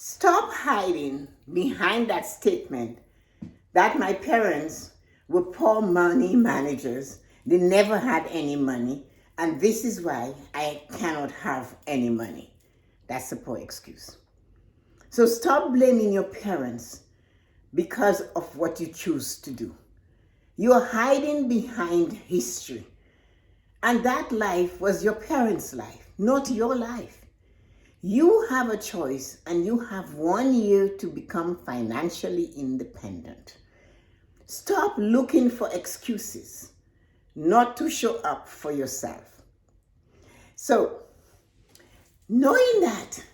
Stop hiding behind that statement that my parents were poor money managers. They never had any money, and this is why I cannot have any money. That's a poor excuse. So stop blaming your parents because of what you choose to do. You are hiding behind history. And that life was your parents' life, not your life. You have a choice, and you have 1 year to become financially independent. Stop looking for excuses not to show up for yourself. So, knowing that,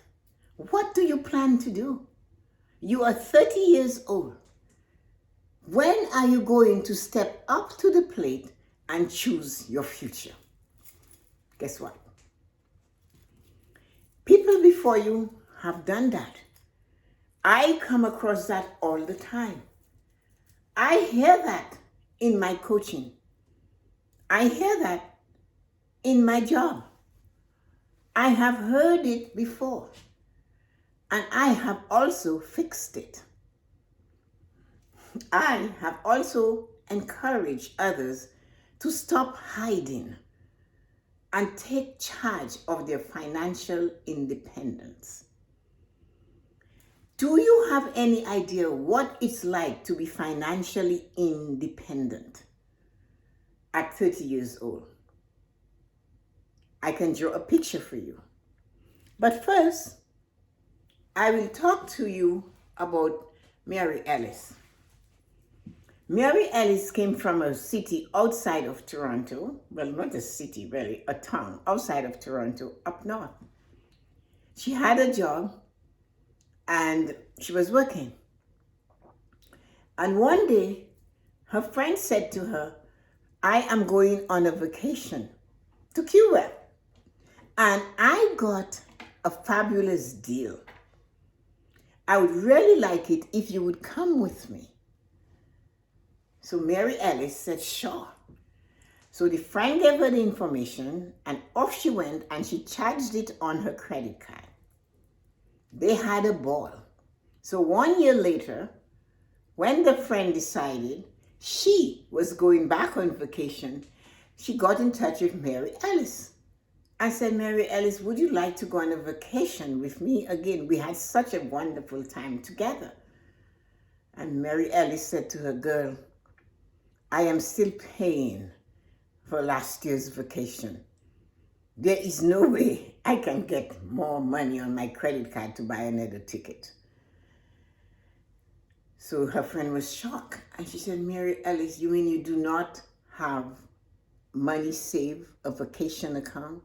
what do you plan to do? You are 30 years old. When are you going to step up to the plate and choose your future? Guess what? People before you have done that. I come across that all the time. I hear that in my coaching. I hear that in my job. I have heard it before, and I have also fixed it. I have also encouraged others to stop hiding and take charge of their financial independence. Do you have any idea what it's like to be financially independent at 30 years old? I can draw a picture for you. But first, I will talk to you about Mary Ellis. Mary Ellis came from a city outside of Toronto. Well, not a city, really, a town outside of Toronto, up north. She had a job and she was working. And one day, her friend said to her, I am going on a vacation to Cuba, and I got a fabulous deal. I would really like it if you would come with me. So Mary Ellis said, sure. So the friend gave her the information, and off she went, and she charged it on her credit card. They had a ball. So 1 year later, when the friend decided she was going back on vacation, she got in touch with Mary Ellis. I said, Mary Ellis, would you like to go on a vacation with me again? We had such a wonderful time together. And Mary Ellis said to her, girl, I am still paying for last year's vacation. There is no way I can get more money on my credit card to buy another ticket. So her friend was shocked. And she said, Mary Ellis, you mean you do not have money saved, a vacation account?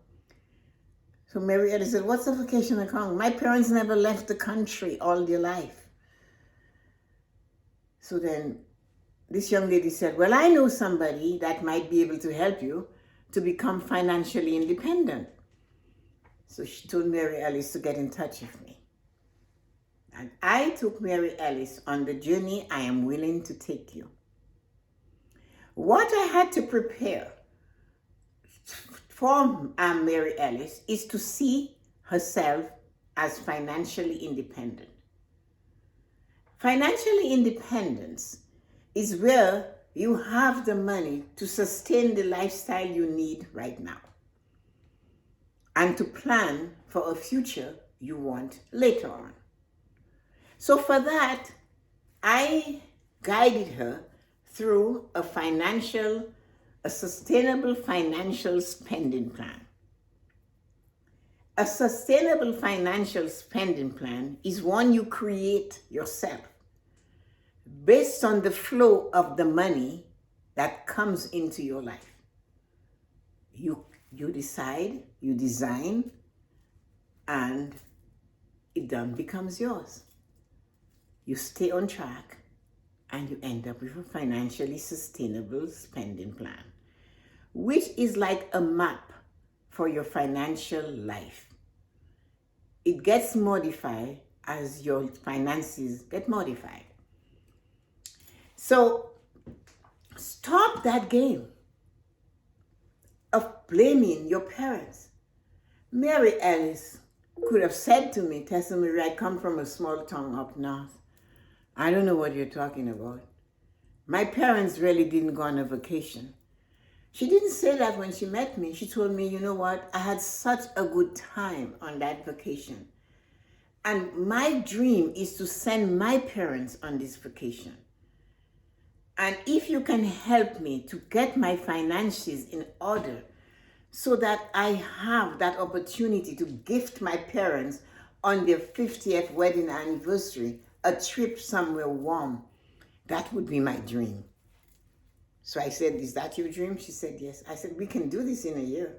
So Mary Ellis said, what's a vacation account? My parents never left the country all their life. So then this young lady said, well, I know somebody that might be able to help you to become financially independent. So she told Mary Ellis to get in touch with me. And I took Mary Ellis on the journey I am willing to take you. What I had to prepare for Mary Ellis is to see herself as financially independent. Financially independence is where you have the money to sustain the lifestyle you need right now and to plan for a future you want later on. So for that, I guided her through a sustainable financial spending plan. A sustainable financial spending plan is one you create yourself based on the flow of the money that comes into your life. You decide, you design, and it then becomes yours. You stay on track, and you end up with a financially sustainable spending plan, which is like a map for your financial life. It gets modified as your finances get modified. So stop that game of blaming your parents. Mary Ellis could have said to me, Tessa-Marie, I come from a small town up north. I don't know what you're talking about. My parents really didn't go on a vacation. She didn't say that when she met me. She told me, you know what, I had such a good time on that vacation. And my dream is to send my parents on this vacation. And if you can help me to get my finances in order so that I have that opportunity to gift my parents on their 50th wedding anniversary a trip somewhere warm, that would be my dream. So I said, is that your dream? She said, yes. I said, we can do this in a year.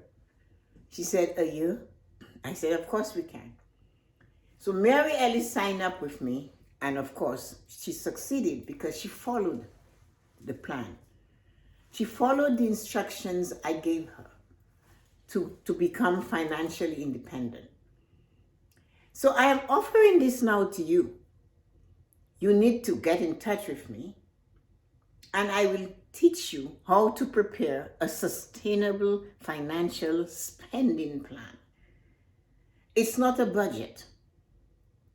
She said, a year? I said, of course we can. So Mary Ellis signed up with me, and of course, she succeeded because she followed the plan. She followed the instructions I gave her to become financially independent. So I am offering this now to you. You need to get in touch with me, and I will teach you how to prepare a sustainable financial spending plan. It's not a budget,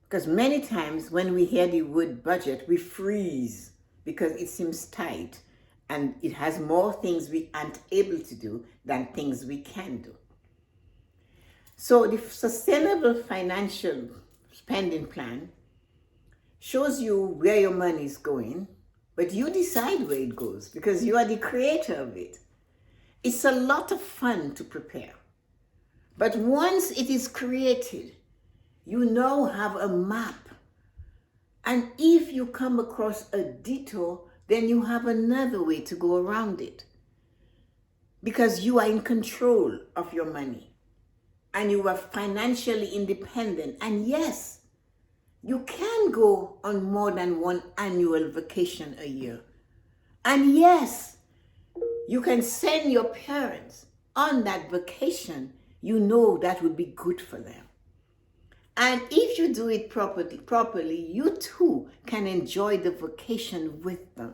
because many times when we hear the word budget, we freeze because it seems tight and it has more things we aren't able to do than things we can do. So the sustainable financial spending plan shows you where your money is going, but you decide where it goes because you are the creator of it. It's a lot of fun to prepare. But once it is created, you now have a map. And if you come across a detour, then you have another way to go around it. Because you are in control of your money. And you are financially independent. And yes, you can go on more than one annual vacation a year. And yes, you can send your parents on that vacation. You know that would be good for them. And if you do it properly, you too can enjoy the vacation with them.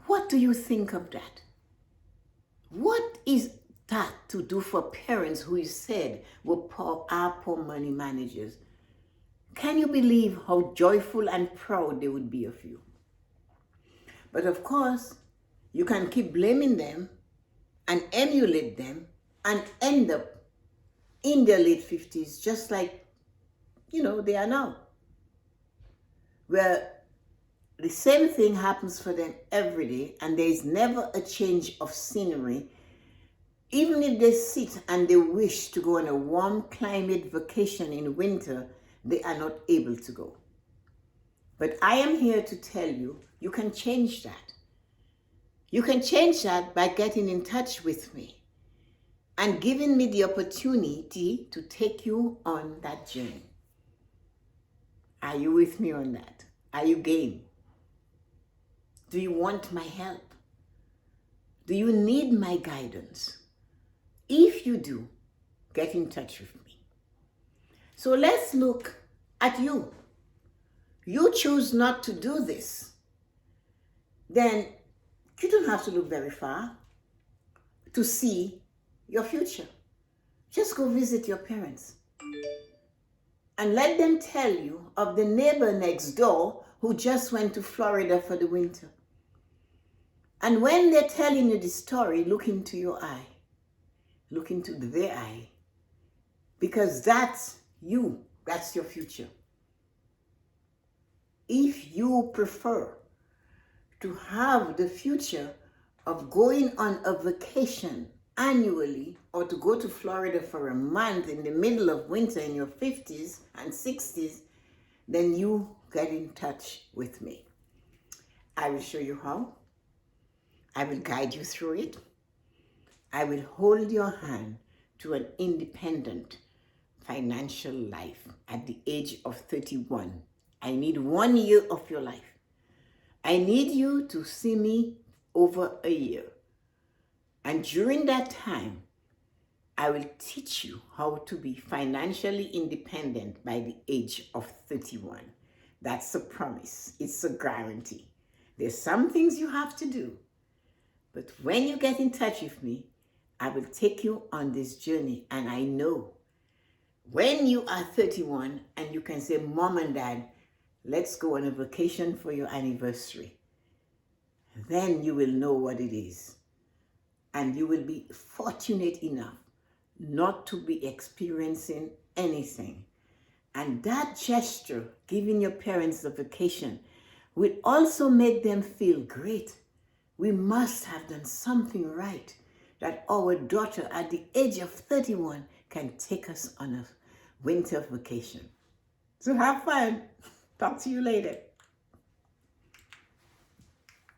What do you think of that? What is that to do for parents who you said are poor money managers? Can you believe how joyful and proud they would be of you? But of course, you can keep blaming them and emulate them and end up in their late 50s, just like, they are now. Where the same thing happens for them every day, and there is never a change of scenery. Even if they sit and they wish to go on a warm climate vacation in winter, they are not able to go. But I am here to tell you, you can change that. You can change that by getting in touch with me and giving me the opportunity to take you on that journey. Are you with me on that? Are you game? Do you want my help? Do you need my guidance? If you do, get in touch with me. So let's look at you. You choose not to do this, then you don't have to look very far to see your future. Just go visit your parents and let them tell you of the neighbor next door who just went to Florida for the winter. And when they're telling you the story, look into your eye. Look into their eye. Because that's you. That's your future. If you prefer to have the future of going on a vacation annually, or to go to Florida for a month in the middle of winter in your 50s and 60s, then you get in touch with me. I will show you how. I will guide you through it. I will hold your hand to an independent financial life at the age of 31. I need 1 year of your life. I need you to see me over a year. And during that time, I will teach you how to be financially independent by the age of 31. That's a promise. It's a guarantee. There's some things you have to do. But when you get in touch with me, I will take you on this journey. And I know When you are 31 and you can say, Mom and Dad, let's go on a vacation for your anniversary, then you will know what it is. And you will be fortunate enough not to be experiencing anything. And that gesture, giving your parents a vacation, will also make them feel great. We must have done something right, that our daughter at the age of 31 can take us on a winter vacation. So have fun. Talk to you later.